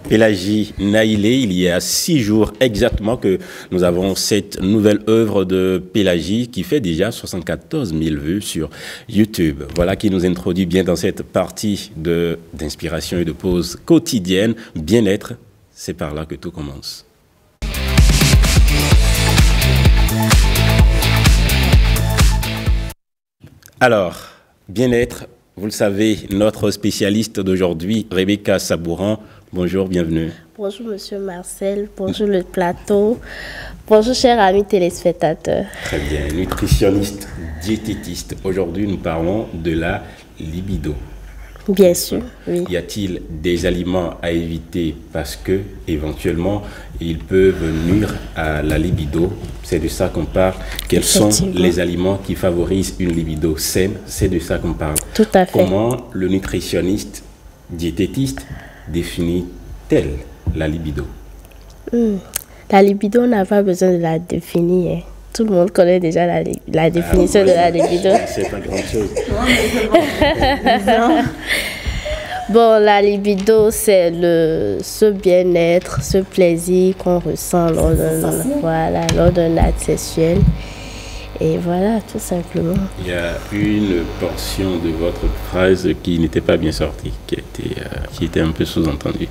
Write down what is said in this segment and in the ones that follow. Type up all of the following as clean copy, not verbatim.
Pélagie Naïlé, il y a 6 jours exactement que nous avons cette nouvelle œuvre de Pélagie qui fait déjà 74 000 vues sur YouTube. Voilà qui nous introduit bien dans cette partie d'inspiration et de pause quotidienne. Bien-être, c'est par là que tout commence. Alors, bien-être, vous le savez, notre spécialiste d'aujourd'hui, Rebecca Sabouran. Bonjour, bienvenue. Bonjour Monsieur Marcel, bonjour le plateau, bonjour chers amis téléspectateurs. Très bien, nutritionniste, diététiste. Aujourd'hui, nous parlons de la libido. Bien sûr, oui. Y a-t-il des aliments à éviter parce que, éventuellement, ils peuvent nuire à la libido? C'est de ça qu'on parle. Quels sont les aliments qui favorisent une libido saine? C'est de ça qu'on parle. Tout à fait. Comment le nutritionniste, diététiste, définit-elle la libido? La libido, on n'a pas besoin de la définir. Hein. Tout le monde connaît déjà la définition de la libido. C'est pas grand-chose. Bon, la libido, c'est ce bien-être, ce plaisir qu'on ressent lors d'un acte sexuel. Et voilà, tout simplement. Il y a une portion de votre phrase qui n'était pas bien sortie, qui était un peu sous-entendue.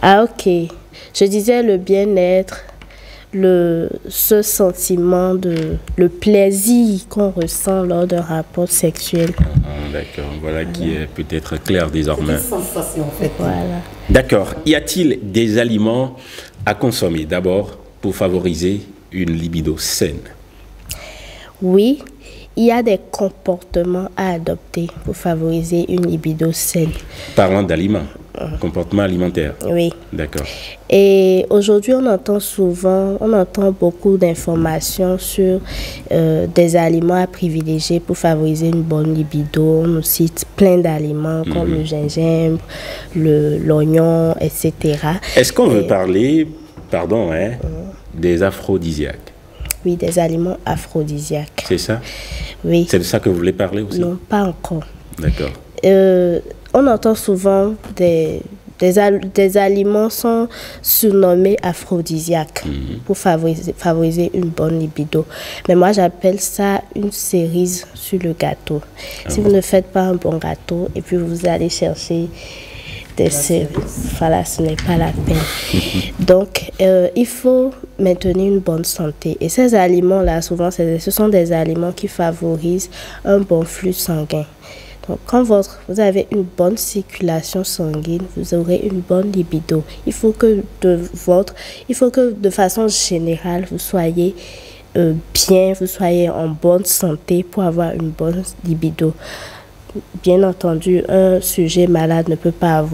Ah, ok. Je disais le bien-être, ce sentiment le plaisir qu'on ressent lors d'un rapport sexuel. D'accord, voilà qui est peut-être clair désormais. C'est une sensation en fait. Voilà. D'accord. Y a-t-il des aliments à consommer d'abord pour favoriser une libido saine? Oui, il y a des comportements à adopter pour favoriser une libido saine. Parlant d'aliments, comportement alimentaire. Oui. D'accord. Et aujourd'hui, on entend beaucoup d'informations sur des aliments à privilégier pour favoriser une bonne libido. On nous cite plein d'aliments comme le gingembre, l'oignon, etc. Est-ce qu'on veut parler, des aphrodisiaques? Oui, des aliments aphrodisiaques. C'est ça? Oui. C'est de ça que vous voulez parler aussi? Non, pas encore. D'accord. On entend souvent des aliments sont surnommés aphrodisiaques pour favoriser une bonne libido. Mais moi, j'appelle ça une cerise sur le gâteau. Si vous ne faites pas un bon gâteau et puis vous allez chercher des cerises, voilà, ce n'est pas la peine. Donc, il faut maintenir une bonne santé. Et ces aliments-là, souvent, ce sont des aliments qui favorisent un bon flux sanguin. Donc, quand vous avez une bonne circulation sanguine, vous aurez une bonne libido. Il faut que de façon générale, vous soyez bien, vous soyez en bonne santé pour avoir une bonne libido. Bien entendu, un sujet malade ne peut pas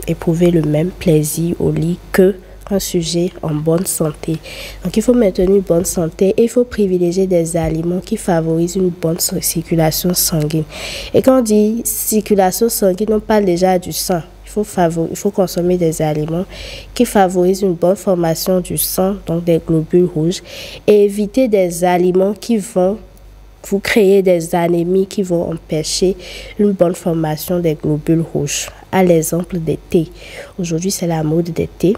éprouver le même plaisir au lit qu'un sujet en bonne santé. Donc, il faut maintenir une bonne santé et il faut privilégier des aliments qui favorisent une bonne circulation sanguine. Et quand on dit circulation sanguine, on parle déjà du sang. Il il faut consommer des aliments qui favorisent une bonne formation du sang, donc des globules rouges, et éviter des aliments qui vont vous créer des anémies qui vont empêcher une bonne formation des globules rouges. À l'exemple des thés. Aujourd'hui, c'est la mode des thés.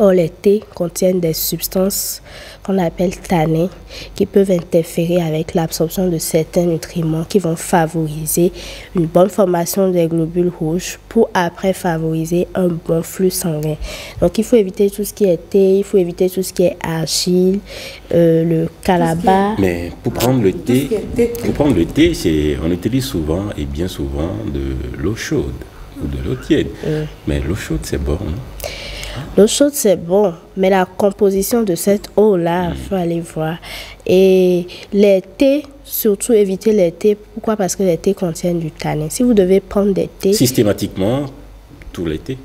Or, les thés contiennent des substances qu'on appelle tanins qui peuvent interférer avec l'absorption de certains nutriments qui vont favoriser une bonne formation des globules rouges pour après favoriser un bon flux sanguin. Donc, il faut éviter tout ce qui est thé, il faut éviter tout ce qui est argile, le calabat. Mais pour prendre le thé, on utilise souvent et bien souvent de l'eau chaude ou de l'eau tiède. Mais l'eau chaude, c'est bon, non? L'eau chaude, c'est bon, mais la composition de cette eau-là, il faut aller voir. Et les thés, surtout éviter les thés. Pourquoi? Parce que les thés contiennent du tanin. Si vous devez prendre des thés... Systématiquement, tous les thés?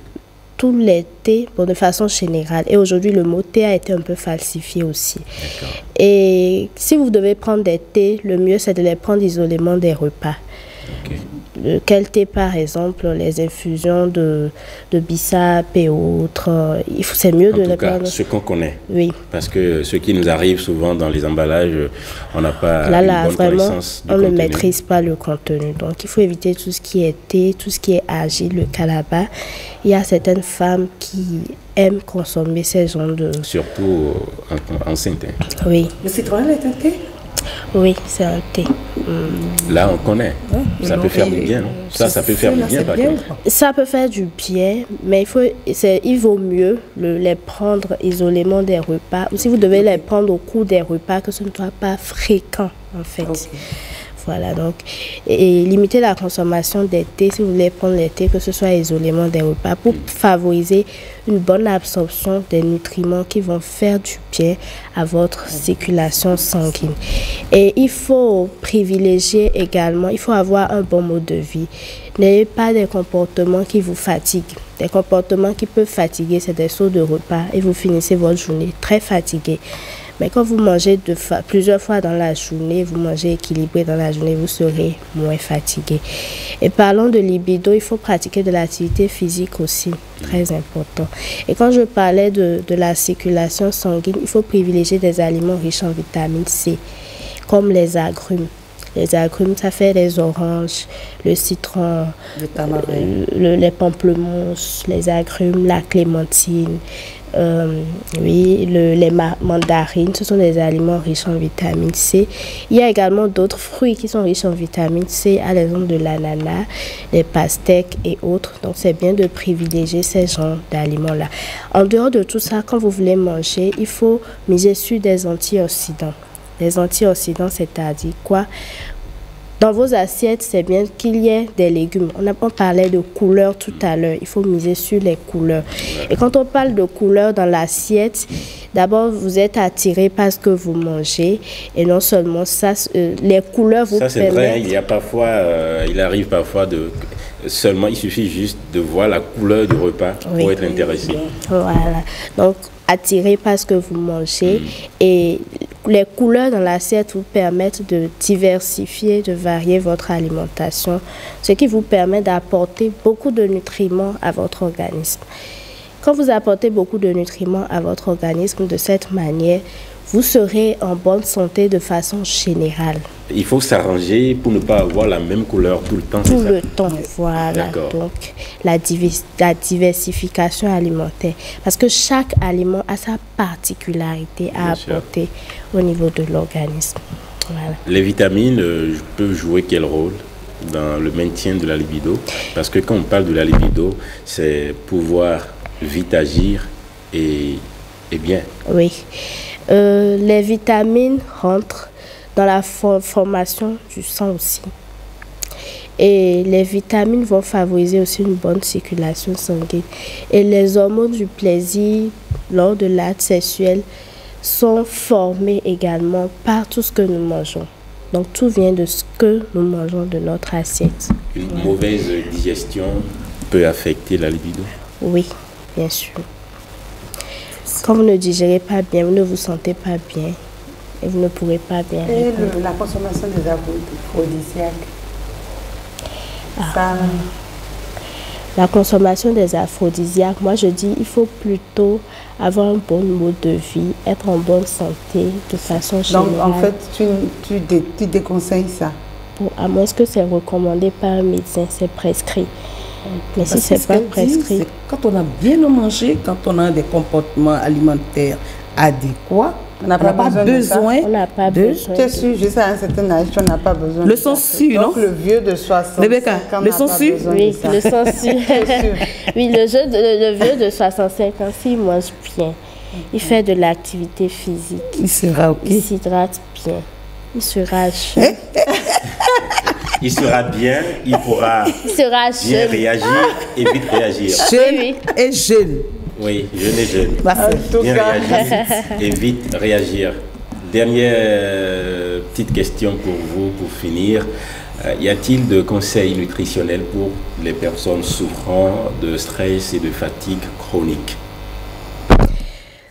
Tous les thés, bon, de façon générale. Et aujourd'hui, le mot thé a été un peu falsifié aussi. Et si vous devez prendre des thés, le mieux, c'est de les prendre isolément des repas. Quel thé, par exemple, les infusions de bissap et autres, c'est mieux de les prendre. Ce qu'on connaît. Oui. Parce que ce qui nous arrive souvent dans les emballages, on n'a pas une bonne vraiment, connaissance du contenu. On ne maîtrise pas le contenu. Donc, il faut éviter tout ce qui est thé, tout ce qui est argile, le calabat. Il y a certaines femmes qui aiment consommer ces genres de... Surtout enceintes. Oui. Le citron est un thé? Oui, c'est un thé. Là, on connaît. Ça peut faire du bien, non? Ça peut faire du bien, par contre. Ça peut faire du bien, mais il vaut mieux les prendre isolément des repas. Ou si vous devez les prendre au cours des repas, que ce ne soit pas fréquent, en fait. Voilà, donc, et limiter la consommation des thés, si vous voulez prendre les thés, que ce soit isolément des repas, pour favoriser une bonne absorption des nutriments qui vont faire du bien à votre circulation sanguine. Et il faut privilégier également, il faut avoir un bon mode de vie. N'ayez pas des comportements qui vous fatiguent. Des comportements qui peuvent fatiguer, c'est des sauts de repas et vous finissez votre journée très fatigué. Mais quand vous mangez plusieurs fois dans la journée, vous mangez équilibré dans la journée, vous serez moins fatigué. Et parlons de libido, il faut pratiquer de l'activité physique aussi, très important. Et quand je parlais de la circulation sanguine, il faut privilégier des aliments riches en vitamine C, comme les agrumes. Les agrumes, ça fait les oranges, le citron, les pamplemousses, les agrumes, la clémentine. Les mandarines, ce sont des aliments riches en vitamine C. Il y a également d'autres fruits qui sont riches en vitamine C, à l'exemple de l'ananas, les pastèques et autres. Donc, c'est bien de privilégier ces genres d'aliments-là. En dehors de tout ça, quand vous voulez manger, il faut miser sur des antioxydants. Les antioxydants, c'est-à-dire quoi? Dans vos assiettes, c'est bien qu'il y ait des légumes. On parlait de couleurs tout à l'heure. Il faut miser sur les couleurs. Et quand on parle de couleurs dans l'assiette, d'abord, vous êtes attiré par ce que vous mangez. Et non seulement ça, les couleurs vous permettent... Ça, c'est vrai. Il arrive parfois il suffit juste de voir la couleur du repas pour être intéressé. Voilà. Donc, attiré par ce que vous mangez. Et les couleurs dans l'assiette vous permettent de diversifier, de varier votre alimentation, ce qui vous permet d'apporter beaucoup de nutriments à votre organisme. Quand vous apportez beaucoup de nutriments à votre organisme de cette manière, vous serez en bonne santé de façon générale. Il faut s'arranger pour ne pas avoir la même couleur tout le temps. Tout le temps, voilà. Donc, la diversification alimentaire. Parce que chaque aliment a sa particularité à apporter au niveau de l'organisme. Voilà. Les vitamines peuvent jouer quel rôle dans le maintien de la libido? Parce que quand on parle de la libido, c'est pouvoir vite agir et bien. Oui. Les vitamines rentrent dans la formation du sang aussi. Et les vitamines vont favoriser aussi une bonne circulation sanguine. Et les hormones du plaisir lors de l'acte sexuel sont formées également par tout ce que nous mangeons. Donc tout vient de ce que nous mangeons de notre assiette. Une mauvaise digestion peut affecter la libido? Oui, bien sûr. Quand vous ne digérez pas bien, vous ne vous sentez pas bien et vous ne pourrez pas bien répondre. Et la consommation des aphrodisiaques, ça... la consommation des aphrodisiaques, moi je dis il faut plutôt avoir un bon mode de vie, être en bonne santé de façon générale. Donc en fait, tu déconseilles ça? À moins que c'est recommandé par un médecin, c'est prescrit. Mais si c'est pas prescrit... Quand on a bien mangé, quand on a des comportements alimentaires adéquats, on n'a pas besoin. On n'a pas besoin. Tu es sûr, jusqu'à un certain âge, tu n'as pas besoin. Le sang sûr, non? Donc le vieux de 60 ans, le sang sûr? Oui, le sang sûr. Oui, le vieux de 65 ans, s'il mange bien, il fait de l'activité physique. Il sera OK. Il s'hydrate bien. Il sera jeune. Il sera bien, il pourra bien réagir et vite réagir. Jeune et jeune. Oui, jeune et jeune. Bien réagir et vite réagir. Dernière petite question pour vous, pour finir. Y a-t-il de conseils nutritionnels pour les personnes souffrant de stress et de fatigue chronique?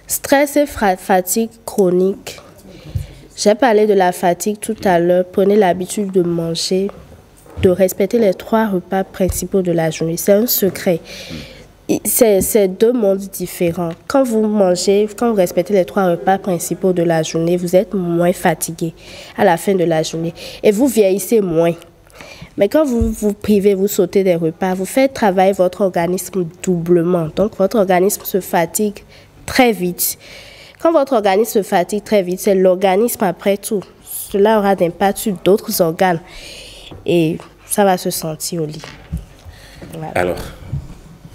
Stress et fatigue chronique. J'ai parlé de la fatigue tout à l'heure. Prenez l'habitude de manger, de respecter les 3 repas principaux de la journée. C'est un secret. C'est 2 mondes différents. Quand vous mangez, quand vous respectez les 3 repas principaux de la journée, vous êtes moins fatigué à la fin de la journée. Et vous vieillissez moins. Mais quand vous vous privez, vous sautez des repas, vous faites travailler votre organisme doublement. Donc votre organisme se fatigue très vite. Quand votre organisme se fatigue très vite, c'est l'organisme après tout. Cela aura d'impact sur d'autres organes. Et ça va se sentir au lit. Voilà. Alors,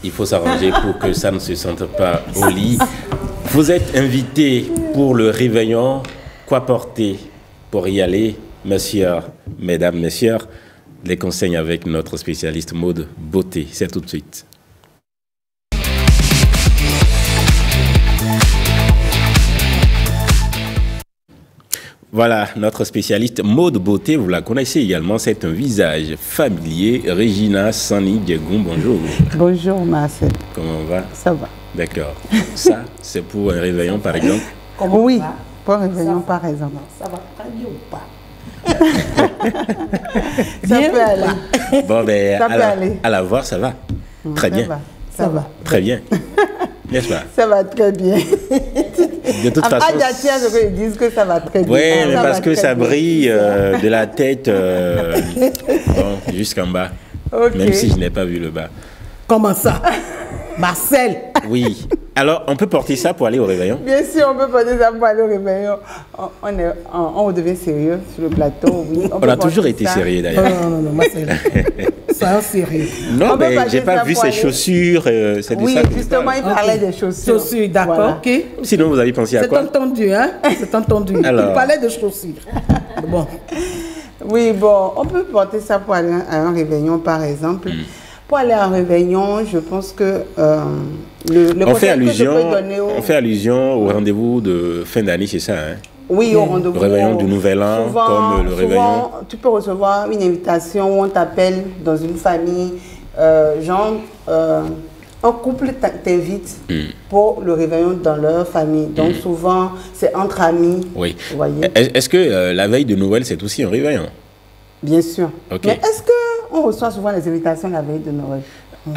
il faut s'arranger pour que ça ne se sente pas au lit. Vous êtes invité pour le réveillon. Quoi porter pour y aller? Mesdames, messieurs, les conseils avec notre spécialiste mode beauté. C'est tout de suite. Voilà, notre spécialiste mode beauté, vous la connaissez également, c'est un visage familier. Regina Sani Diegoum, bonjour. Bonjour Marcel. Comment on va? Ça va. D'accord. Ça, c'est pour un réveillon par exemple? Oui, pour un réveillon par exemple. Ça va très bien ou pas? Ça peut aller. Bon, ben, Ça peut aller. à la voir, ça va. Très bien. Ça va. Très bien. N'est-ce pas? Ça va très bien. De toute façon. Je dis que ça va très bien. Oui, mais parce que ça brille de la tête bon, jusqu'en bas. Okay. Même si je n'ai pas vu le bas. Comment ça? Marcel? Oui. Alors, on peut porter ça pour aller au réveillon? Bien sûr, on peut porter ça pour aller au réveillon. On devient sérieux sur le plateau, oui. On a toujours été sérieux d'ailleurs. Non, Marcel. Ça, sérieux. Non, mais j'ai pas vu ses chaussures. C'est de oui, ça justement, il parlait des chaussures. Chaussures, d'accord, voilà. OK. Sinon, vous avez pensé à quoi? C'est entendu, hein? C'est entendu. Alors... Il parlait de chaussures. Bon. Oui, bon, on peut porter ça pour aller à un réveillon, par exemple. Pour aller à un réveillon, je pense que on fait allusion au rendez-vous de fin d'année, c'est ça, hein? Oui, au rendez-vous. Le réveillon du Nouvel An, comme le réveillon. Tu peux recevoir une invitation où on t'appelle dans une famille, un couple t'invite pour le réveillon dans leur famille. Donc souvent, c'est entre amis. Oui. Vous voyez. Est-ce que la veille de Noël, c'est aussi un réveillon? Bien sûr. Okay. Mais est-ce qu'on reçoit souvent les invitations la veille de Noël?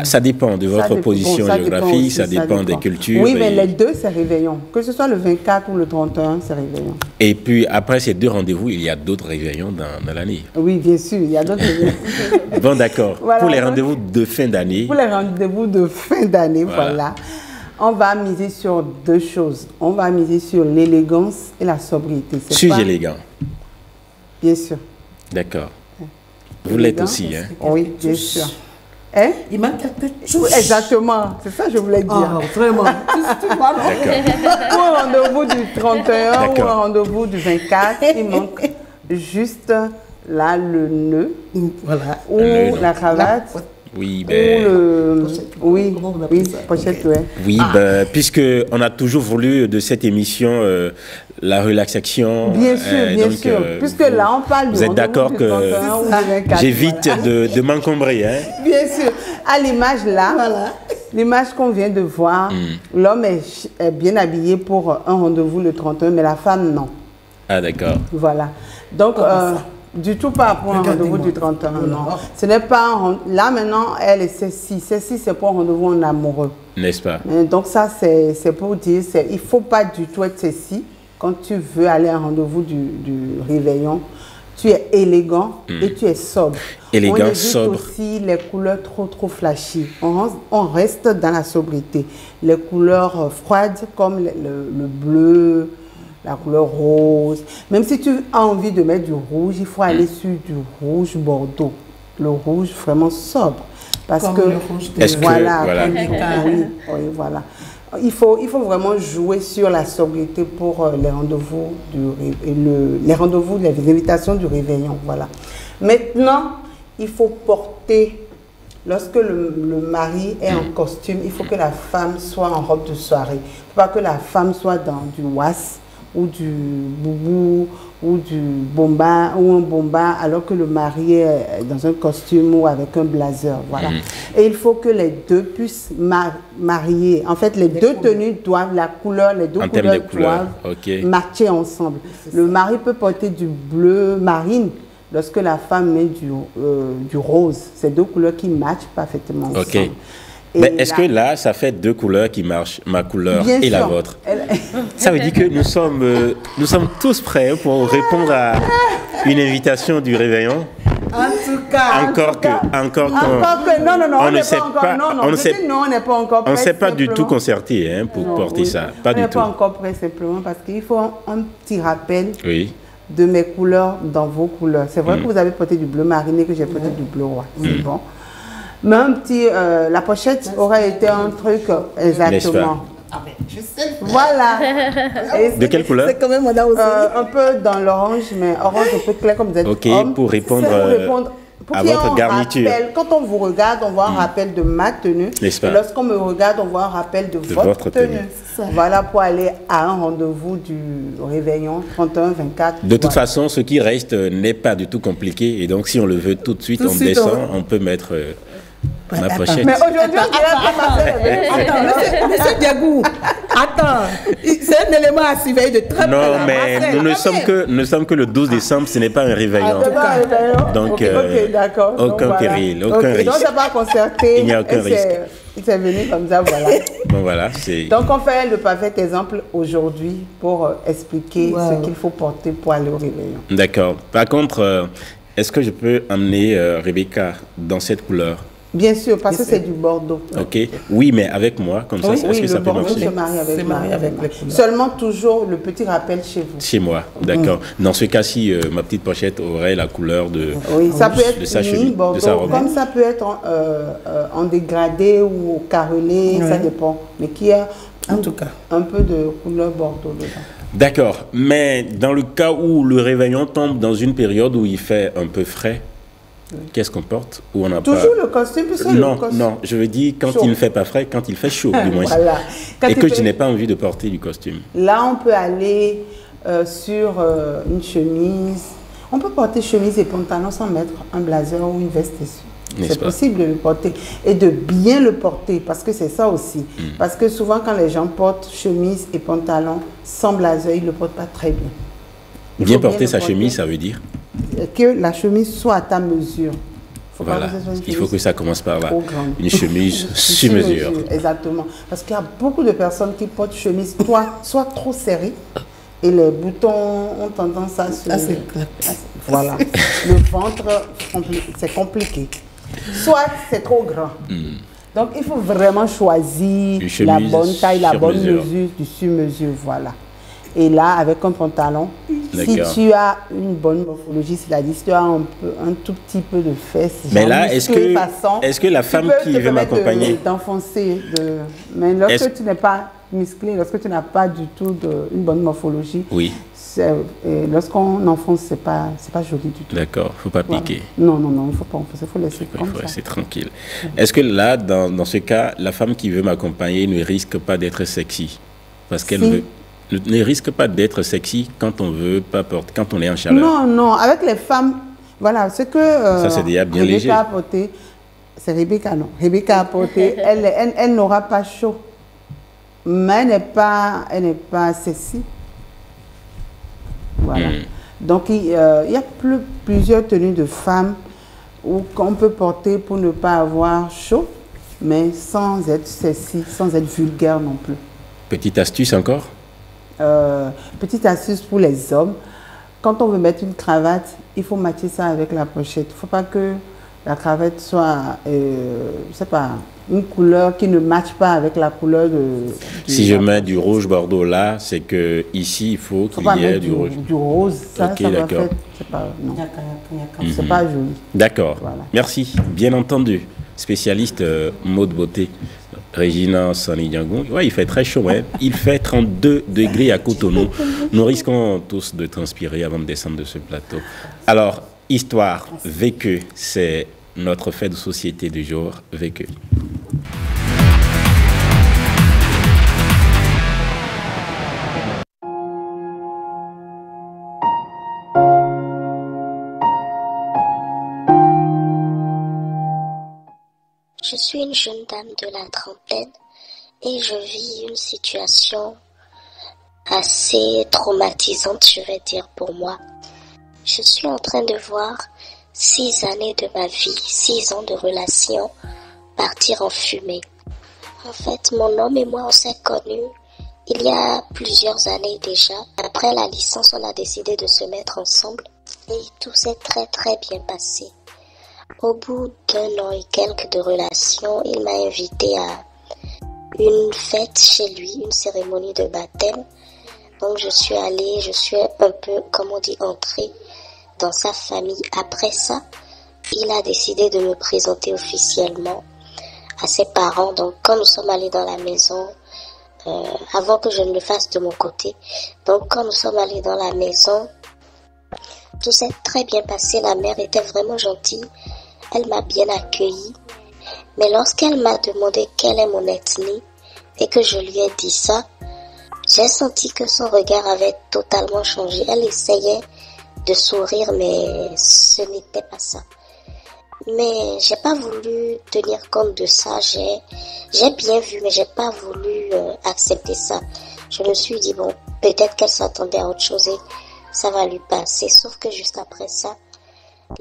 Ça dépend de votre position géographique, ça dépend des cultures. Oui, mais les deux, c'est réveillon. Que ce soit le 24 ou le 31, c'est réveillon. Et puis, après ces 2 rendez-vous, il y a d'autres réveillons dans l'année. Oui, bien sûr, il y a d'autres réveillons. Bon, d'accord. Voilà, pour les rendez-vous de fin d'année. Pour les rendez-vous de fin d'année, voilà. On va miser sur 2 choses. On va miser sur l'élégance et la sobriété. Suis-je élégant? Bien sûr. D'accord. Vous l'êtes aussi, hein? Oui, bien sûr. Hein? Il manque quelque chose. Exactement, c'est ça que je voulais dire. Oh, vraiment. Tu vois, d'accord. Pour un rendez-vous du 31 ou un rendez-vous du 24, il manque juste là le nœud, voilà. Ou la cravate. Oui, pochette, ouais. Oui, puisque on a toujours voulu de cette émission la relaxation. Bien sûr. Puisque là, on parle vous êtes d'accord que j'évite de m'encombrer, hein? Bien sûr. À l'image là, voilà. L'image qu'on vient de voir, l'homme est bien habillé pour un rendez-vous le 31, mais la femme non. Ah d'accord. Voilà. Donc Du tout pas pour un rendez-vous du 31, non. Ce n'est pas un... Là, maintenant, elle est celle-ci. Celle-ci, c'est pour un rendez-vous en amoureux. N'est-ce pas? Donc ça, c'est pour dire, il ne faut pas du tout être celle-ci. Quand tu veux aller à un rendez-vous du réveillon, tu es élégant et tu es sobre. Élégant, on évite sobre. aussi les couleurs trop flashy. On reste dans la sobriété. Les couleurs froides comme le bleu, la couleur rose. Même si tu as envie de mettre du rouge, il faut aller sur du rouge bordeaux. Le rouge vraiment sobre. Parce comme que, le rouge de voilà. oui, Voilà. Il faut vraiment jouer sur la sobriété pour les rendez-vous les invitations du réveillon. Voilà. Maintenant, il faut porter, lorsque le mari est en costume, il faut que la femme soit en robe de soirée. Il ne faut pas que la femme soit dans du was ou du boubou ou du bomba ou un bomba alors que le mari est dans un costume ou avec un blazer. Voilà. Et il faut que les deux puissent marier. En fait, les deux tenues doivent, les deux couleurs doivent matcher ensemble. Le mari peut porter du bleu marine lorsque la femme met du rose. C'est deux couleurs qui matchent parfaitement ensemble. Mais est-ce que là, ça fait deux couleurs qui marchent, ma couleur bien et sûr. la vôtre? Ça veut dire que nous sommes tous prêts pour répondre à une invitation du réveillon? En tout cas. Encore que, non, on ne sait pas, on n'est pas encore prêt. On ne s'est pas du tout concerté pour porter ça. Pas du tout. On n'est pas encore prêt simplement parce qu'il faut un petit rappel. Oui. De mes couleurs dans vos couleurs. C'est vrai que vous avez porté du bleu mariné, que j'ai porté du bleu roi. C'est bon. Mais un petit... la pochette aurait été un truc exactement. Ah ben, je sais. Voilà. De quelle couleur? C'est quand même on a aussi. Un peu dans l'orange, mais orange un peu clair comme vous êtes homme. Pour répondre à votre garniture. Quand on vous regarde, on voit un rappel de ma tenue. Et lorsqu'on me regarde, on voit un rappel de votre tenue. Voilà pour aller à un rendez-vous du réveillon 31, 24. De toute façon, ce qui reste n'est pas du tout compliqué. Et donc, si on le veut tout de suite, on descend, on peut mettre ma pochette. Mais aujourd'hui, on dirait Attends, monsieur Diagou, attends, c'est un élément à surveiller de très près. Non, mais nous ne sommes que le 12 décembre, ce n'est pas un réveillon. Donc, d'accord. Aucun péril, aucun risque. Donc, ça va concerter. Il n'y a aucun risque. C'est venu comme ça, voilà. Bon, voilà, donc, on fait le parfait exemple aujourd'hui pour expliquer ce qu'il faut porter pour aller au réveillon. D'accord. Par contre, est-ce que je peux emmener Rebecca dans cette couleur? Bien sûr, parce que c'est du bordeaux. Ok. Oui, mais avec moi, comme ça, est-ce que ça peut marcher? Se marie avec les couleurs. Seulement toujours le petit rappel chez vous. Chez moi, d'accord. Dans ce cas-ci, ma petite pochette aurait la couleur de, ça peut être de sa chemise, bordeaux, de sa robe. comme ça peut être en dégradé ou carrelé, ça dépend. Mais qui a en tout cas un peu de couleur bordeaux dedans. D'accord. Mais dans le cas où le réveillon tombe dans une période où il fait un peu frais, qu'est-ce qu'on porte? Ou on a toujours le costume, non, je veux dire quand il ne fait pas frais, quand il fait chaud du moins. Voilà. Et que je n'ai pas envie de porter du costume. Là, on peut aller sur une chemise. On peut porter chemise et pantalon sans mettre un blazer ou une veste dessus. C'est possible de le porter et de bien le porter parce que c'est ça aussi. Parce que souvent, quand les gens portent chemise et pantalon sans blazer, ils ne le portent pas très bien. Bien porter sa chemise, ça veut dire que la chemise soit à ta mesure. Voilà, il faut que ça commence par là. Une chemise sur mesure. Exactement. Parce qu'il y a beaucoup de personnes qui portent chemise soit trop serrée et les boutons ont tendance à se... Voilà. Le ventre, c'est compliqué. Soit c'est trop grand. Donc il faut vraiment choisir la bonne taille, la bonne mesure, du sur-mesure. Voilà. Et là, avec un pantalon, si tu as une bonne morphologie, c'est-à-dire si tu as un tout petit peu de fesses, mais là, est-ce que la femme qui veut m'accompagner d'enfoncer, mais lorsque tu n'es pas musclé, lorsque tu n'as pas du tout une bonne morphologie, oui. Lorsqu'on enfonce, c'est pas joli du tout. D'accord, il ne faut pas piquer. Non, il ne faut pas enfoncer, il faut laisser comme ça. Il faut rester tranquille. Est-ce que là, dans ce cas, la femme qui veut m'accompagner ne risque pas d'être sexy? Parce qu'elle ne risque pas d'être sexy quand on veut pas porter, quand on est en chaleur. Non, avec les femmes, voilà, ce que ça c'est déjà bien léger. A porté, c'est Rebecca, non. Rebecca a porté, elle n'aura pas chaud, mais elle n'est pas sexy. Voilà. Donc, il y a plusieurs tenues de femmes qu'on peut porter pour ne pas avoir chaud, mais sans être sexy, sans être vulgaire non plus. Petite astuce encore? Petite astuce pour les hommes. Quand on veut mettre une cravate, il faut matcher ça avec la pochette. Il ne faut pas que la cravate soit, je sais pas, une couleur qui ne matche pas avec la couleur de... Si je mets du rouge bordeaux là, c'est que ici il faut qu'il y ait du rouge. Du rose, ça, ok, ça va d'accord. faire, c'est pas, non. C'est pas joli. D'accord. Voilà. Merci. Bien entendu. Spécialiste mode beauté. Regina Sani-Diango. Ouais, il fait très chaud. Hein. Il fait 32 degrés à Cotonou. Nous risquons tous de transpirer avant de descendre de ce plateau. Alors, histoire vécue, c'est notre fait de société du jour vécue. Je suis une jeune dame de la trentaine et je vis une situation assez traumatisante, je vais dire, pour moi. Je suis en train de voir 6 années de ma vie, 6 ans de relation partir en fumée. En fait, mon homme et moi, on s'est connus il y a plusieurs années déjà. Après la licence, on a décidé de se mettre ensemble et tout s'est très très bien passé. Au bout d'1 an et quelques de relation, il m'a invité à une fête chez lui, une cérémonie de baptême. Donc je suis allée, je suis un peu, comme on dit, entrée dans sa famille. Après ça, il a décidé de me présenter officiellement à ses parents. Donc quand nous sommes allés dans la maison, avant que je ne le fasse de mon côté, donc quand nous sommes allés dans la maison, tout s'est très bien passé. La mère était vraiment gentille. Elle m'a bien accueillie. Mais lorsqu'elle m'a demandé quelle est mon ethnie et que je lui ai dit ça, j'ai senti que son regard avait totalement changé. Elle essayait de sourire, mais ce n'était pas ça. Mais j'ai pas voulu tenir compte de ça. J'ai bien vu, mais j'ai pas voulu accepter ça. Je me suis dit, bon, peut-être qu'elle s'attendait à autre chose et ça va lui passer. Sauf que juste après ça,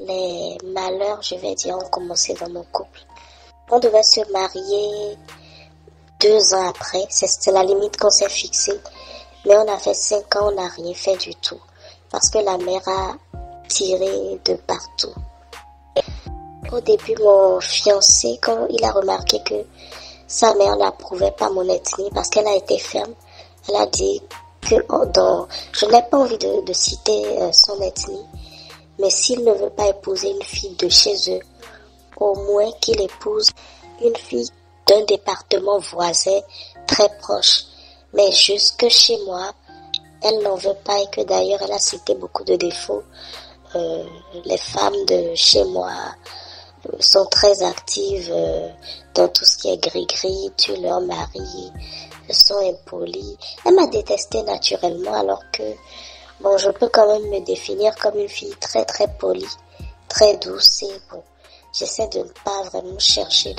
les malheurs, je vais dire, ont commencé dans mon couple. On devait se marier 2 ans après. C'est la limite qu'on s'est fixée. Mais on a fait 5 ans, on n'a rien fait du tout. Parce que la mère a tiré de partout. Au début, mon fiancé, quand il a remarqué que sa mère n'approuvait pas mon ethnie parce qu'elle a été ferme, elle a dit que je n'ai pas envie de citer son ethnie, mais s'il ne veut pas épouser une fille de chez eux, au moins qu'il épouse une fille d'un département voisin très proche. Mais jusque chez moi, elle n'en veut pas et que d'ailleurs elle a cité beaucoup de défauts. Les femmes de chez moi sont très actives dans tout ce qui est gris-gris, tuent leur mari, sont impolies. Elle m'a détestée naturellement alors que bon, je peux quand même me définir comme une fille très très polie, très douce et bon, j'essaie de ne pas vraiment chercher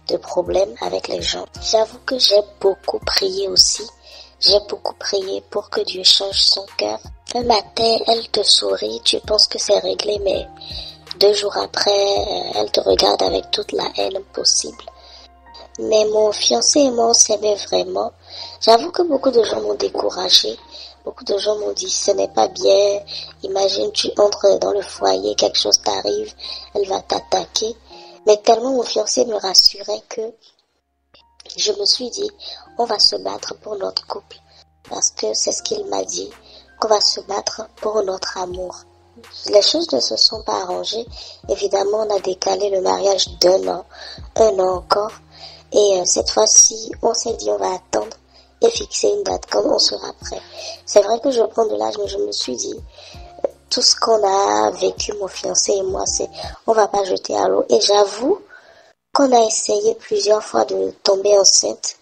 de problèmes avec les gens. J'avoue que j'ai beaucoup prié aussi. J'ai beaucoup prié pour que Dieu change son cœur. Un matin, elle te sourit, tu penses que c'est réglé, mais 2 jours après, elle te regarde avec toute la haine possible. Mais mon fiancé et moi, on s'aimait vraiment. J'avoue que beaucoup de gens m'ont découragée. Beaucoup de gens m'ont dit, ce n'est pas bien. Imagine, tu entres dans le foyer, quelque chose t'arrive, elle va t'attaquer. Mais tellement mon fiancé me rassurait que je me suis dit, on va se battre pour notre couple. Parce que c'est ce qu'il m'a dit, qu'on va se battre pour notre amour. Les choses ne se sont pas arrangées. Évidemment, on a décalé le mariage d'1 an, 1 an encore. Et cette fois-ci, on s'est dit, on va attendre et fixer une date quand on sera prêt. C'est vrai que je prends de l'âge, mais je me suis dit, tout ce qu'on a vécu, mon fiancé et moi, c'est, on va pas jeter à l'eau. Et j'avoue qu'on a essayé plusieurs fois de tomber enceinte.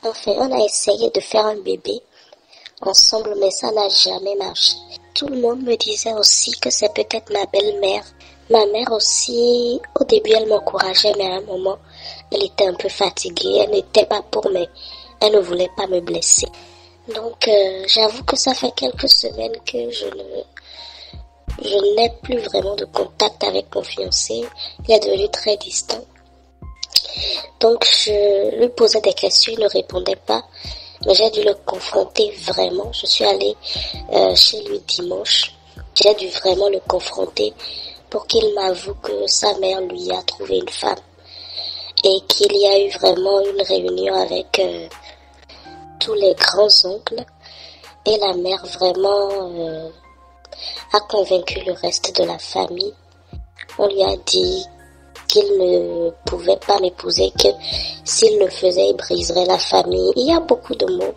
Enfin, on a essayé de faire un bébé ensemble, mais ça n'a jamais marché. Tout le monde me disait aussi que c'est peut-être ma belle-mère. Ma mère aussi, au début, elle m'encourageait, mais à un moment, elle était un peu fatiguée. Elle n'était pas pour, mais elle ne voulait pas me blesser. Donc, j'avoue que ça fait quelques semaines que je n'ai plus vraiment de contact avec mon fiancé. Il est devenu très distant. Donc, je lui posais des questions, il ne répondait pas. Mais j'ai dû le confronter vraiment. Je suis allée chez lui dimanche. J'ai dû vraiment le confronter pour qu'il m'avoue que sa mère lui a trouvé une femme. Et qu'il y a eu vraiment une réunion avec tous les grands-oncles. Et la mère vraiment a convaincu le reste de la famille. On lui a dit qu'il ne pouvait pas m'épouser, que s'il le faisait, il briserait la famille. Il y a beaucoup de mots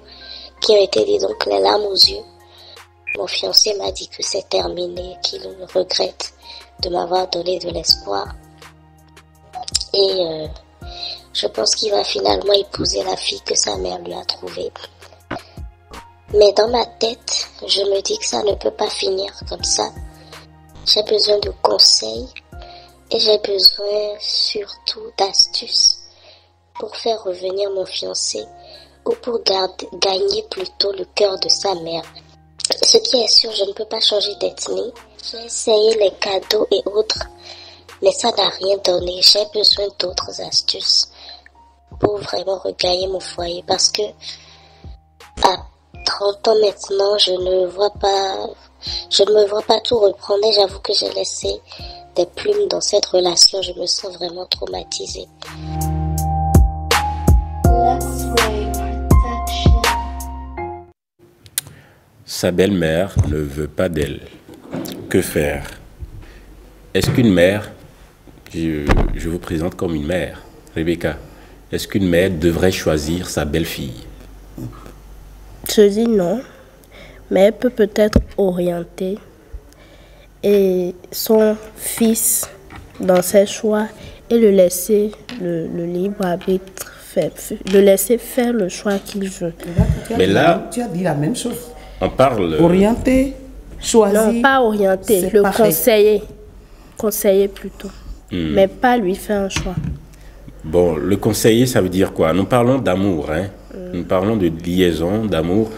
qui ont été dits, donc les larmes aux yeux. Mon fiancé m'a dit que c'est terminé, qu'il regrette de m'avoir donné de l'espoir. Et je pense qu'il va finalement épouser la fille que sa mère lui a trouvée. Mais dans ma tête, je me dis que ça ne peut pas finir comme ça. J'ai besoin de conseils. Et j'ai besoin surtout d'astuces pour faire revenir mon fiancé ou pour gagner plutôt le cœur de sa mère. Ce qui est sûr, je ne peux pas changer d'ethnie. J'ai essayé les cadeaux et autres, mais ça n'a rien donné. J'ai besoin d'autres astuces pour vraiment regagner mon foyer parce que à 30 ans maintenant, je ne me vois pas tout reprendre et j'avoue que j'ai laissé des plumes dans cette relation, je me sens vraiment traumatisée. Sa belle-mère ne veut pas d'elle. Que faire? Est-ce qu'une mère, je vous présente comme une mère, Rebecca, est-ce qu'une mère devrait choisir sa belle-fille? Je dis non, mais elle peut peut-être orienter et son fils dans ses choix et le laisser le libre arbitre le laisser faire le choix qu'il veut. Mais là, tu as dit la même chose. On parle... Orienter, choisir. Non, pas orienter, le conseiller plutôt. Mais pas lui faire un choix. Bon, le conseiller, ça veut dire quoi? Nous parlons d'amour, hein? Nous parlons de liaison, d'amour.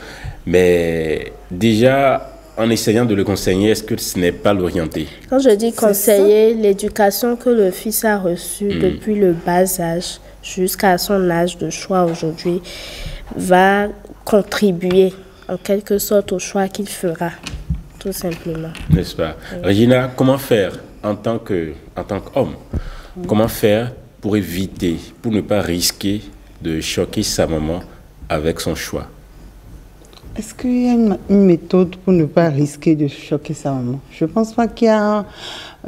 Mais déjà, en essayant de le conseiller, est-ce que ce n'est pas l'orienter? Quand je dis conseiller, l'éducation que le fils a reçue depuis le bas âge jusqu'à son âge de choix aujourd'hui va contribuer en quelque sorte au choix qu'il fera, tout simplement. N'est-ce pas? Regina, comment faire en tant qu'homme? Comment faire pour éviter, pour ne pas risquer de choquer sa maman avec son choix? Est-ce qu'il y a une méthode pour ne pas risquer de choquer sa maman? Je ne pense pas qu'il y a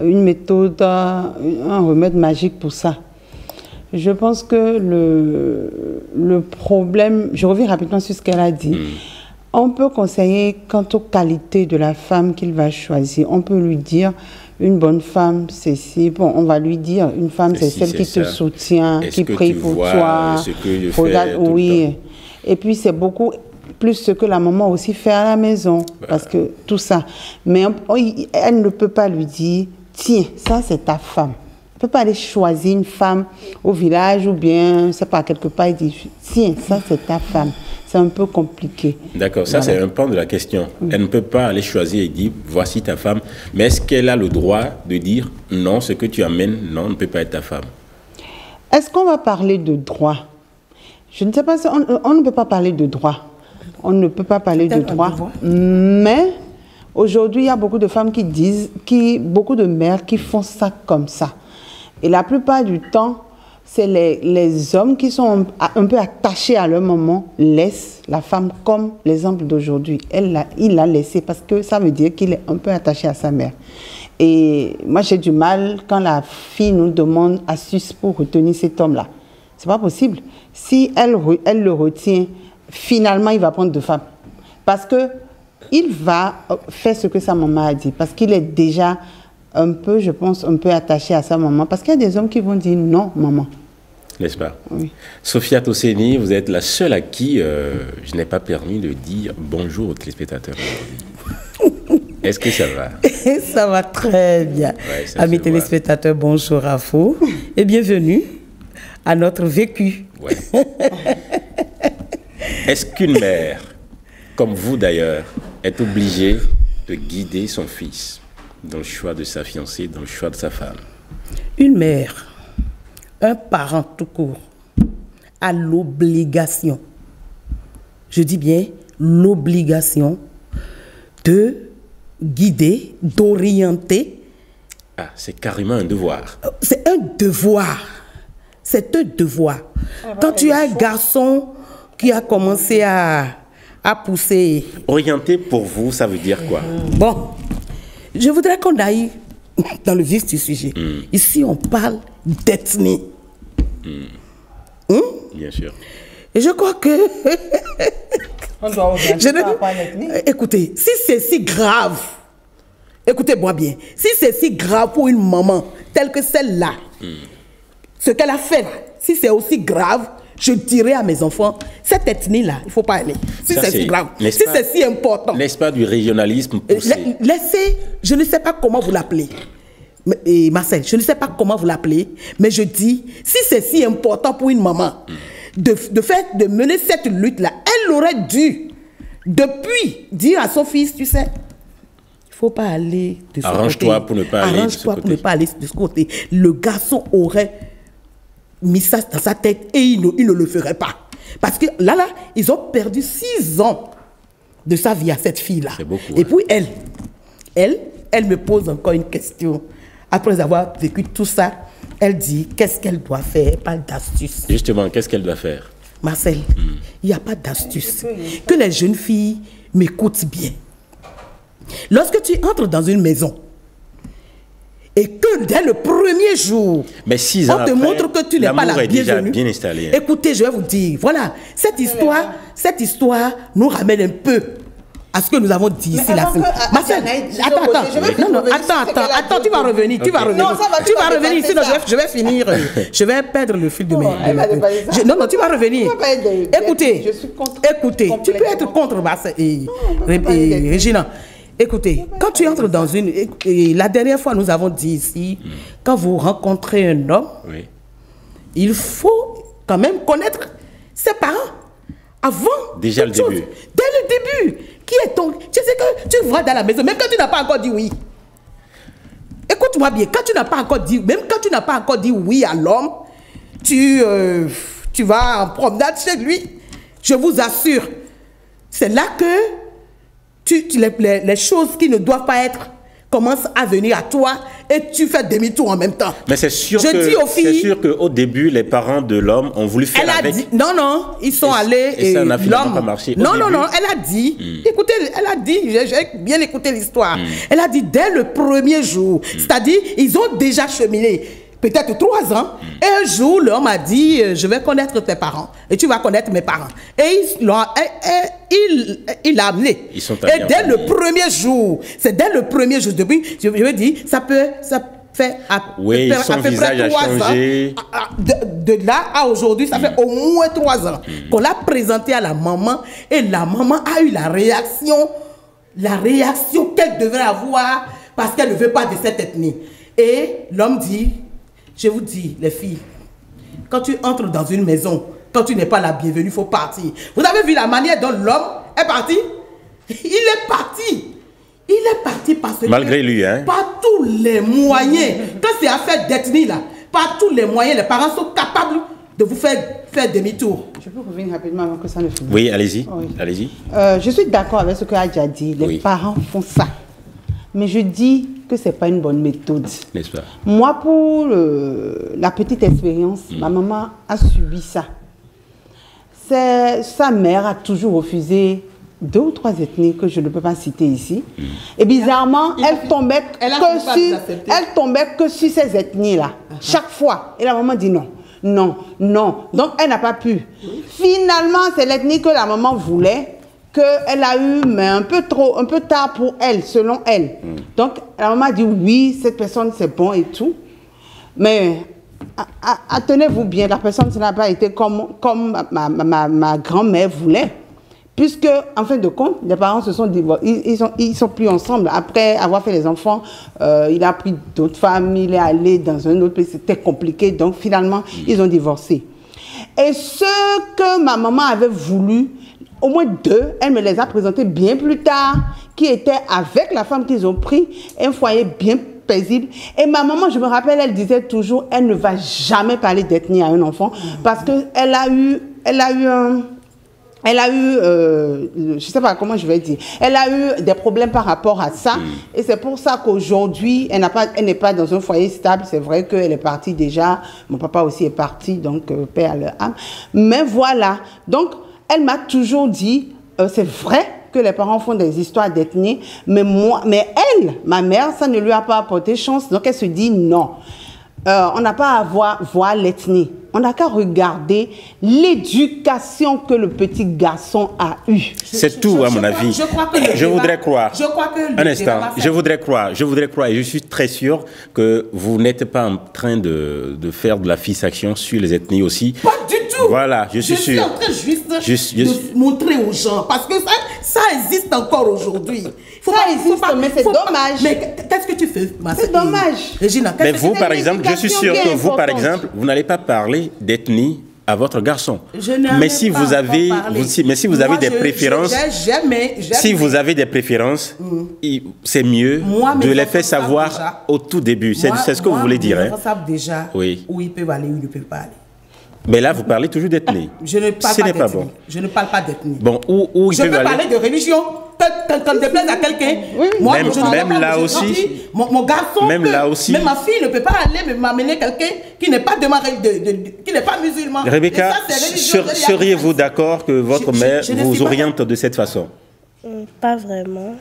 une méthode, un remède magique pour ça. Je pense que le problème, je reviens rapidement sur ce qu'elle a dit, on peut conseiller quant aux qualités de la femme qu'il va choisir. On peut lui dire, une bonne femme, c'est si, bon, on va lui dire, une femme, c'est celle qui te soutient, qui prie pour toi. Ce que je regarde, fais tout oui. le temps. Et puis, c'est beaucoup plus ce que la maman aussi fait à la maison, parce que tout ça. Mais elle ne peut pas lui dire, tiens, ça, c'est ta femme. Elle ne peut pas aller choisir une femme au village ou bien, c'est pas quelque part, et dire, tiens, ça, c'est ta femme. C'est un peu compliqué. D'accord, ça c'est un pan de la question. Elle ne peut pas aller choisir et dire, voici ta femme. Mais est-ce qu'elle a le droit de dire, non, ce que tu amènes, non, ne peut pas être ta femme? Est-ce qu'on va parler de droit? Je ne sais pas si on ne peut pas parler de droit. On ne peut pas parler de droit. Mais aujourd'hui, il y a beaucoup de femmes qui disent, beaucoup de mères qui font ça comme ça. Et la plupart du temps, c'est les hommes qui sont un peu attachés à leur maman, laissent la femme comme l'exemple d'aujourd'hui. Il l'a laissé parce que ça veut dire qu'il est un peu attaché à sa mère. Et moi, j'ai du mal quand la fille nous demande astuce pour retenir cet homme-là. C'est pas possible. Si elle le retient, finalement, il va prendre deux femmes. Parce que il va faire ce que sa maman a dit. Parce qu'il est déjà un peu, je pense, un peu attaché à sa maman. Parce qu'il y a des hommes qui vont dire non, maman. N'est-ce pas? Oui. Sophia Tosseni, vous êtes la seule à qui je n'ai pas permis de dire bonjour aux téléspectateurs. Est-ce que ça va? Ça va très bien. Ouais, Amis téléspectateurs, bonjour à vous et bienvenue à notre vécu. Ouais. Est-ce qu'une mère comme vous d'ailleurs, est obligé de guider son fils dans le choix de sa fiancée, dans le choix de sa femme? Une mère, un parent tout court, a l'obligation, je dis bien l'obligation, de guider, d'orienter. Ah, c'est carrément un devoir. C'est un devoir. C'est un devoir. Quand tu as un garçon qui a commencé à pousser... Orienter pour vous, ça veut dire quoi? Bon, je voudrais qu'on aille dans le vif du sujet. Ici, on parle d'ethnie. Bien sûr. Et je crois que... On doit orienter par rapport à l'ethnie. Écoutez, si c'est si grave, écoutez-moi bien, si c'est si grave pour une maman telle que celle-là, ce qu'elle a fait là, si c'est aussi grave, je dirais à mes enfants, cette ethnie-là, il ne faut pas aller. Si c'est si grave, si c'est si important. N'est-ce pas du régionalisme poussé? Laissez, je ne sais pas comment vous l'appelez. Et Marcel, je ne sais pas comment vous l'appelez, mais je dis, si c'est si important pour une maman de mener cette lutte-là, elle aurait dû, depuis, dire à son fils, tu sais, il ne faut pas aller de ce côté. Arrange-toi pour ne pas aller de ce côté. Arrange-toi pour ne pas aller de ce côté. Le garçon aurait mis ça dans sa tête et il ne le ferait pas. Parce que là, ils ont perdu 6 ans de sa vie à cette fille-là. C'est beaucoup. Et puis elle me pose encore une question. Après avoir vécu tout ça, elle dit qu'est-ce qu'elle doit faire, elle parle d'astuce. Justement, qu'est-ce qu'elle doit faire? Marcel, il n'y a pas d'astuce. Que les jeunes filles m'écoutent bien. Lorsque tu entres dans une maison, et que dès le premier jour, mais 6 ans on te après, montre que tu n'es pas la l'amour est déjà bienvenue. bien installé. Écoutez, je vais vous dire, voilà, cette histoire nous ramène un peu à ce que nous avons dit ici. Marcel, attends, tu vas revenir, sinon je vais finir, je vais perdre le fil de mes... Non, tu vas revenir. Écoutez, tu peux être contre Marcel et Régina. Écoutez, quand tu entres dans une... La dernière fois, nous avons dit ici, quand vous rencontrez un homme, il faut quand même connaître ses parents avant. Déjà le début. Dès le début. Qui est ton... Tu sais que tu vois dans la maison, même quand tu n'as pas encore dit oui. Écoute-moi bien, quand tu n'as pas encore dit... Même quand tu n'as pas encore dit oui à l'homme, tu vas en promenade chez lui. Je vous assure, c'est là que les choses qui ne doivent pas être commencent à venir à toi et tu fais demi-tour en même temps. Mais c'est sûr qu'au début, les parents de l'homme ont voulu faire avec... Non, ils sont allés et ça n'a finalement pas marché. Non, elle a dit, écoutez, elle a dit, j'ai bien écouté l'histoire, elle a dit dès le premier jour, c'est-à-dire ils ont déjà cheminé peut-être 3 ans, et un jour l'homme a dit, je vais connaître tes parents, et tu vas connaître mes parents. Et il l'a amené. Et dès le premier jour, depuis, je veux dire, ça fait à peu près 3 ans. De là à aujourd'hui, ça fait au moins 3 ans qu'on l'a présenté à la maman, et la maman a eu la réaction qu'elle devrait avoir parce qu'elle ne veut pas de cette ethnie. Et l'homme dit, je vous dis, les filles, quand tu entres dans une maison, quand tu n'es pas la bienvenue, il faut partir. Vous avez vu la manière dont l'homme est parti? Il est parti parce que... Malgré lui, hein? Par tous les moyens, quand c'est affaire d'ethnie, là, par tous les moyens, les parents sont capables de vous faire demi-tour. Je peux revenir rapidement avant que ça ne finisse. Oui, allez-y. Oui. Allez-y. Je suis d'accord avec ce que Adja dit. Les parents font ça. Mais je dis que ce n'est pas une bonne méthode. N'est-ce pas? Moi, pour la petite expérience, ma maman a subi ça. Sa mère a toujours refusé 2 ou 3 ethnies que je ne peux pas citer ici. Et bizarrement, elle tombait que sur ces ethnies-là. Chaque fois. Et la maman dit non. Non. Donc, elle n'a pas pu. Finalement, c'est l'ethnie que la maman voulait, qu'elle a eu, mais un peu tard pour elle, selon elle. Donc, la maman a dit oui, cette personne c'est bon et tout. Mais, tenez-vous bien, la personne, ça n'a pas été comme ma grand-mère voulait. Puisque, en fin de compte, les parents se sont divorcés, ils sont plus ensemble. Après avoir fait les enfants, il a pris d'autres femmes, il est allé dans un autre pays, c'était compliqué. Donc, finalement, ils ont divorcé. Et ce que ma maman avait voulu, au moins 2, elle me les a présentés bien plus tard, qui étaient avec la femme qu'ils ont pris, un foyer bien paisible. Et ma maman, je me rappelle, elle disait toujours, elle ne va jamais parler d'ethnie à un enfant, parce qu'elle a eu, je sais pas comment je vais dire, elle a eu des problèmes par rapport à ça. Et c'est pour ça qu'aujourd'hui, elle n'est pas dans un foyer stable. C'est vrai qu'elle est partie déjà. Mon papa aussi est parti, donc paix à leur âme. Mais voilà. Donc, elle m'a toujours dit, c'est vrai que les parents font des histoires d'ethnie, mais elle, ma mère, ça ne lui a pas apporté chance. Donc, elle se dit non. On n'a pas à voir l'ethnie. On n'a qu'à regarder l'éducation que le petit garçon a eue. C'est tout, à mon avis. Je voudrais croire. Je crois que un instant. Je voudrais croire. Et je suis très sûr que vous n'êtes pas en train de faire de la fixation sur les ethnies aussi. Pas du tout. Voilà, je suis sûr. Je suis en train juste de montrer aux gens. Parce que ça existe encore aujourd'hui. Ça existe, mais c'est dommage. Mais qu'est-ce que tu fais, ma C'est dommage. Regina, mais vous, par exemple, je suis sûr que vous, par exemple, vous n'allez pas parler d'ethnie à votre garçon. Mais si vous avez, des préférences, si vous avez des préférences, c'est mieux de les faire savoir au tout début. C'est ce que vous voulez dire. Ils savent déjà où ils peuvent aller, où ils ne peuvent pas aller. Mais là, vous parlez toujours d'ethnie. Je ne parle pas d'ethnie. Je ne parle pas d'ethnie. Bon, où je peux parler de religion. Quand je déplaise à quelqu'un, moi, même là aussi, mon garçon, même ma fille ne peut pas aller m'amener quelqu'un qui n'est pas qui n'est pas musulman. Rebecca, seriez-vous d'accord que votre mère vous oriente de cette façon? Pas vraiment.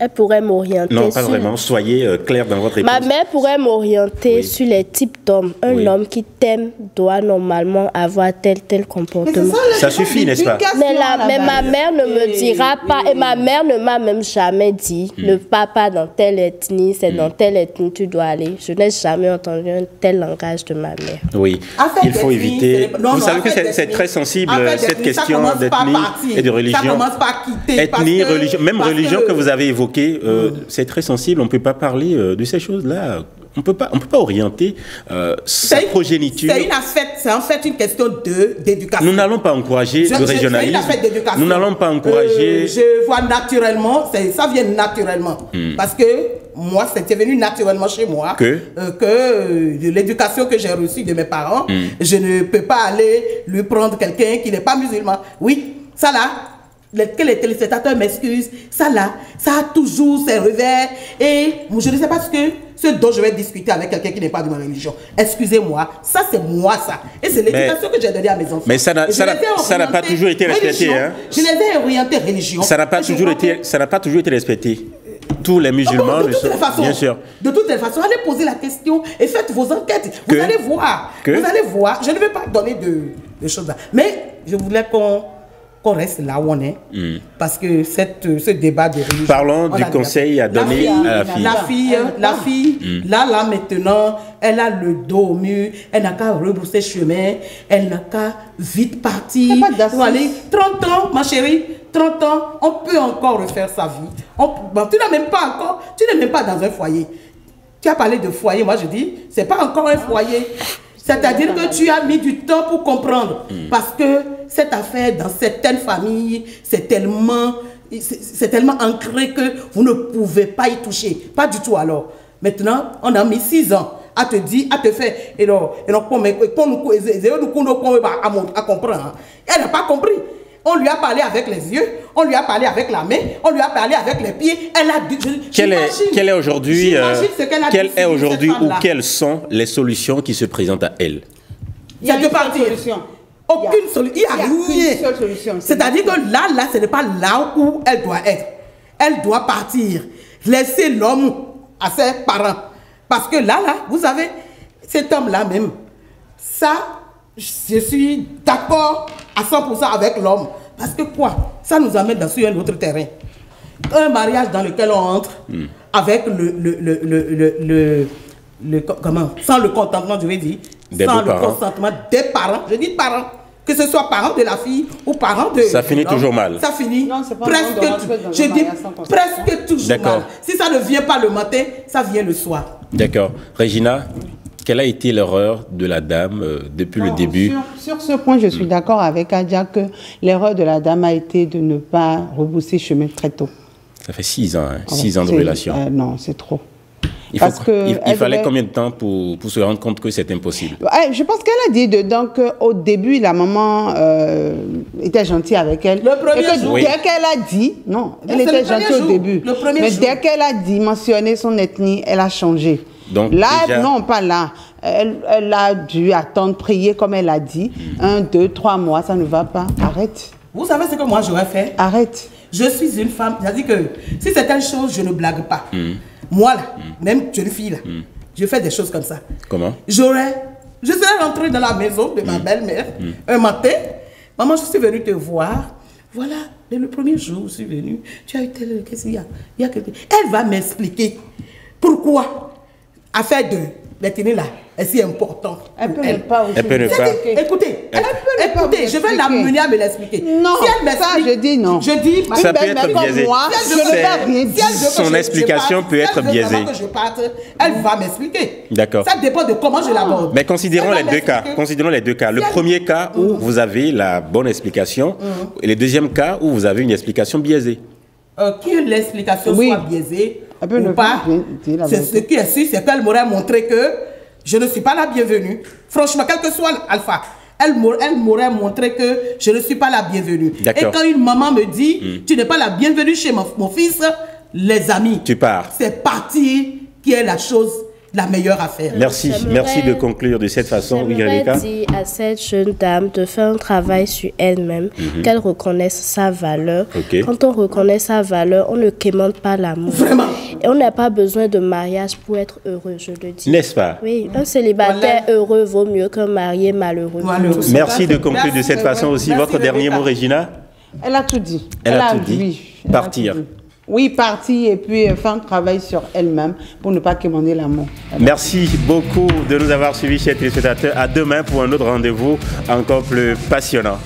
Elle pourrait m'orienter. Non, pas vraiment. Soyez clair dans votre réponse. Ma mère pourrait m'orienter sur les types d'hommes. Un homme qui t'aime doit normalement avoir tel comportement. Ça suffit, n'est-ce pas? Mais ma mère ne me dira pas, et ma mère ne m'a même jamais dit, ne pars pas dans telle ethnie, c'est dans telle ethnie tu dois aller. Je n'ai jamais entendu un tel langage de ma mère. Oui, il faut éviter. Vous savez que c'est très sensible, cette question d'ethnie et de religion. Ça commence par quitter. Ethnie, religion, même religion que vous avez évoquée. C'est très sensible, on ne peut pas parler de ces choses-là. On peut pas orienter sa progéniture. C'est en fait une question d'éducation. Nous n'allons pas encourager le régionalisme. Nous n'allons pas encourager... je vois naturellement, ça vient naturellement. Parce que moi, c'était venu naturellement chez moi. Que l'éducation que j'ai reçue de mes parents, je ne peux pas aller lui prendre quelqu'un qui n'est pas musulman. Oui, ça là... Que les téléspectateurs m'excusent, ça là, ça a toujours ses revers. Et je ne sais pas ce dont je vais discuter avec quelqu'un qui n'est pas de ma religion. Excusez-moi, ça c'est moi ça. Et c'est l'éducation que j'ai donnée à mes enfants. Mais ça n'a pas toujours été respecté. Hein? Je les ai orientés religion. Ça n'a pas toujours été respecté. Tous les musulmans, bien sûr. De toutes les façons, allez poser la question et faites vos enquêtes. Vous allez voir. Vous allez voir. Je ne vais pas donner de choses là. Mais je voulais qu'on reste là où on est, parce que ce débat de religion... Parlons du conseil à donner à la fille. La fille, là maintenant, elle a le dos au mur, elle n'a qu'à rebrousser chemin, elle n'a qu'à vite partir. Allez, 30 ans, ma chérie, 30 ans, on peut encore refaire sa vie. Tu n'es même pas dans un foyer. Tu as parlé de foyer, moi je dis, c'est pas encore un foyer. C'est-à-dire que tu as mis du temps pour comprendre. Parce que cette affaire, dans certaines familles, c'est tellement ancré que vous ne pouvez pas y toucher. Pas du tout alors. Maintenant, on a mis 6 ans à te dire, à te faire. Et donc, à comprendre. Elle n'a pas compris. On lui a parlé avec les yeux, on lui a parlé avec la main, on lui a parlé avec les pieds. Elle a dit... Quelle est aujourd'hui ou quelles sont les solutions qui se présentent à elle? Il y a deux solutions. Aucune solution. Il n'y a rien. Solution. C'est-à-dire que là, ce n'est pas là où elle doit être. Elle doit partir. Laisser l'homme à ses parents. Parce que là, vous savez, cet homme-là même, ça, je suis d'accord à 100% avec l'homme. Parce que quoi? Ça nous amène sur un autre terrain. Un mariage dans lequel on entre avec sans le consentement, je vais dire, sans le consentement des parents. Je dis parents. Que ce soit parents de la fille ou parents de... Ça finit toujours mal. Ça finit presque toujours mal. Si ça ne vient pas le matin, ça vient le soir. D'accord. Regina, quelle a été l'erreur de la dame depuis le début? Sur ce point, je suis d'accord avec Adia que l'erreur de la dame a été de ne pas rebousser chemin très tôt. Ça fait 6 ans, hein, 6 ans de relation. Non, c'est trop. Il fallait combien de temps pour se rendre compte que c'est impossible? Je pense qu'elle a dit dedans qu'au début, la maman était gentille avec elle. Le premier jour. Dès qu'elle a dit, non, elle était gentille au début. Mais dès qu'elle a dit, mentionné son ethnie, elle a changé. Donc, là, déjà... non, pas là. Elle a dû attendre, prier comme elle a dit. 1, 2, 3 mois, ça ne va pas. Arrête. Vous savez ce que moi j'aurais fait? Arrête. Je suis une femme, c'est-à-dire que si certaines choses, je ne blague pas. Moi, là, même jeune fille, là, je fais des choses comme ça. Comment? Je serais rentrée dans la maison de ma belle-mère un matin. Maman, je suis venue te voir. Voilà, dès le premier jour, je suis venue. Tu as eu tel... Qu'est-ce qu'il y a? Il y a quelque... Elle va m'expliquer pourquoi affaire de l'ethnie là est si important. Elle peut ne pas aussi. Elle peut ne pas. Écoutez, je vais l'amener à me l'expliquer. Non, si elle ça je dis non. Je dis, ça peut être biaisé. Moi, je ne vais rien dire. Son explication peut être biaisée. Que je parte, elle va m'expliquer. D'accord. Ça dépend de comment je l'aborde. Mais considérons les deux cas. Considérons les deux cas. Le premier cas où vous avez la bonne explication et le deuxième cas où vous avez une explication biaisée. Que l'explication soit biaisée ou pas, c'est ce qui est sûr, c'est qu'elle m'aurait montré que je ne suis pas la bienvenue. Franchement, quel que soit l'alpha, elle m'aurait montré que je ne suis pas la bienvenue. Et quand une maman me dit, tu n'es pas la bienvenue chez mon fils, les amis, tu pars. C'est partir qui est la chose la meilleure affaire. Merci de conclure de cette façon. J'aimerais dire à cette jeune dame de faire un travail sur elle-même, qu'elle reconnaisse sa valeur. Quand on reconnaît sa valeur, on ne quémande pas l'amour. Vraiment. Et on n'a pas besoin de mariage pour être heureux, je le dis. N'est-ce pas? Oui, un célibataire heureux vaut mieux qu'un marié malheureux. Merci de conclure de cette façon aussi. Votre dernier mot, Regina? Elle a tout dit. Elle a tout dit. Partir. Oui, partir et puis faire un travail sur elle-même pour ne pas quémander l'amour. Merci beaucoup de nous avoir suivis, chers téléspectateurs. À demain pour un autre rendez-vous encore plus passionnant.